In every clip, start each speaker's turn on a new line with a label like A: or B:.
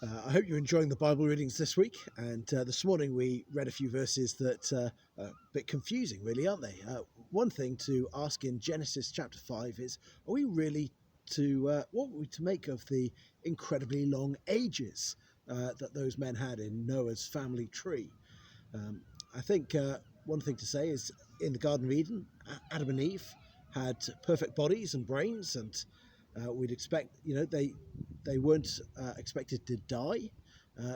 A: I hope you're enjoying the Bible readings this week. And this morning we read a few verses that are a bit confusing, really, aren't they? One thing to ask in Genesis chapter 5 is, are we really what were we to make of the incredibly long ages that those men had in Noah's family tree? I think one thing to say is in the Garden of Eden, Adam and Eve had perfect bodies and brains, and we'd expect, they weren't expected to die.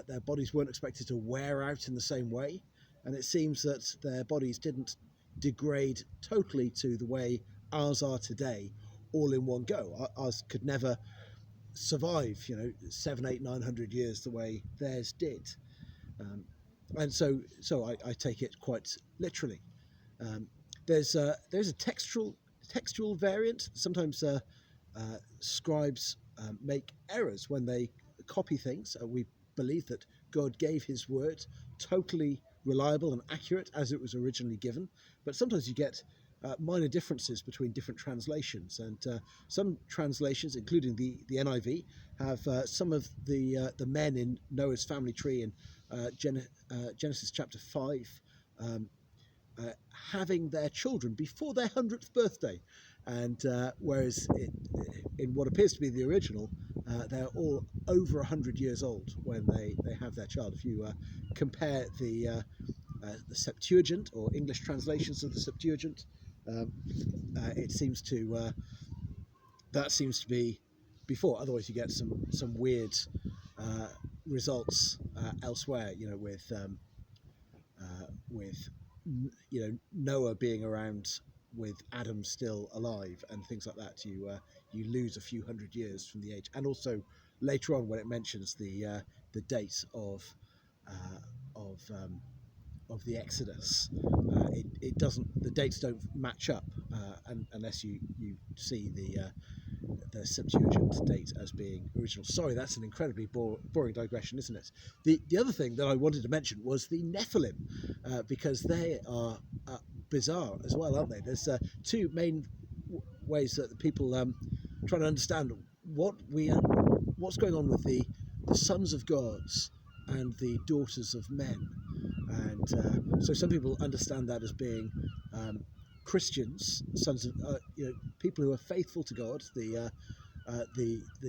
A: Their bodies weren't expected to wear out in the same way. And it seems that their bodies didn't degrade totally to the way ours are today, all in one go. Ours could never survive, 7, 8, 900 years the way theirs did. And so I take it quite literally. There's a textual variant. Sometimes scribes make errors when they copy things. We believe that God gave his word totally reliable and accurate as it was originally given, but sometimes you get minor differences between different translations, and some translations, including the NIV, have some of the men in Noah's family tree in Genesis chapter 5 having their children before their 100th birthday, and whereas in what appears to be the original, they're all over 100 years old when they have their child. If you compare the Septuagint, or English translations of the Septuagint, it seems to that seems to be before. Otherwise, you get some weird results elsewhere. With Noah being around with Adam still alive and things like that. You lose a few hundred years from the age, and also later on when it mentions the date of the Exodus, it doesn't. The dates don't match up, unless you see the Septuagint date as being original. Sorry, that's an incredibly boring digression, isn't it? The other thing that I wanted to mention was the Nephilim, because they are bizarre as well, aren't they? There's two main ways that the people trying to understand what's going on with the sons of gods and the daughters of men. And so some people understand that as being Christians, sons of people who are faithful to God, the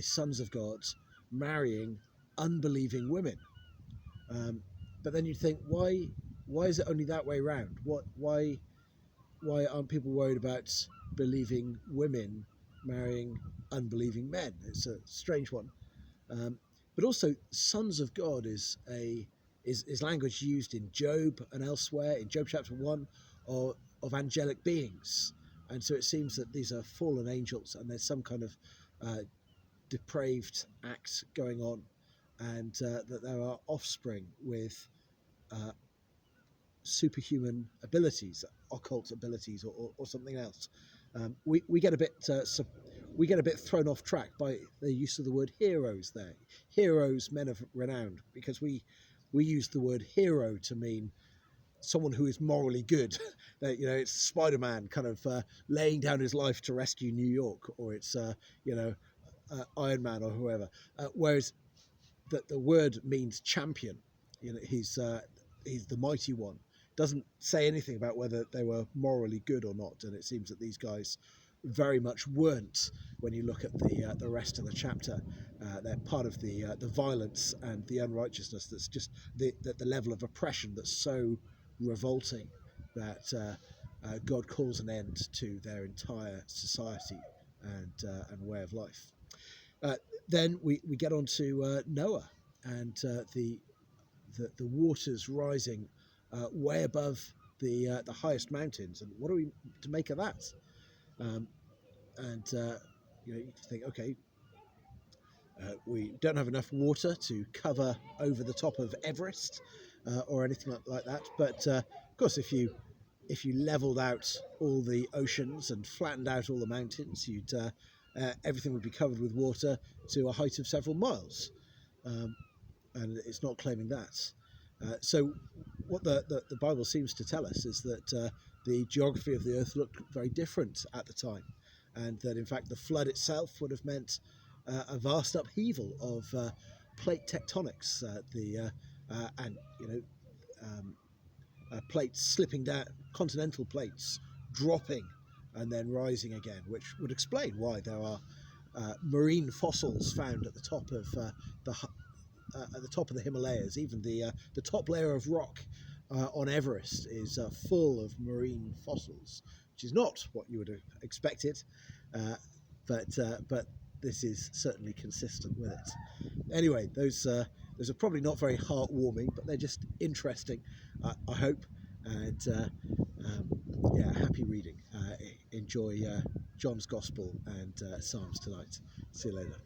A: sons of God marrying unbelieving women. But then you'd think, why is it only that way round? Why aren't people worried about believing women marrying unbelieving men? It's a strange one. But also, sons of God is language used in Job and elsewhere, in Job chapter 1, of angelic beings. And so it seems that these are fallen angels, and there's some kind of depraved act going on, and that there are offspring with superhuman abilities, occult abilities, or something else. We get a bit thrown off track by the use of the word heroes there. Heroes, men of renown, because we use the word hero to mean someone who is morally good. It's Spider-Man kind of laying down his life to rescue New York, or it's Iron Man or whoever. Whereas the word means champion. He's the mighty one. Doesn't say anything about whether they were morally good or not, and it seems that these guys very much weren't. When you look at the rest of the chapter, they're part of the violence and the unrighteousness. That's just the level of oppression that's so revolting that God calls an end to their entire society and way of life. Then we get on to Noah and the waters rising way above the highest mountains, and what are we to make of that? You think, okay, we don't have enough water to cover over the top of Everest or anything like that, but of course, if you leveled out all the oceans and flattened out all the mountains, everything would be covered with water to a height of several miles, and it's not claiming that. So what the Bible seems to tell us is that the geography of the earth looked very different at the time, and that in fact the flood itself would have meant a vast upheaval plate tectonics, and plates slipping down, continental plates dropping and then rising again, which would explain why there are marine fossils found at the top of the Himalayas. Even the top layer of rock on Everest is full of marine fossils, which is not what you would have expected, but this is certainly consistent with it. Anyway, those are probably not very heartwarming, but they're just interesting, I hope. And yeah, happy reading. Enjoy John's Gospel and Psalms tonight. See you later.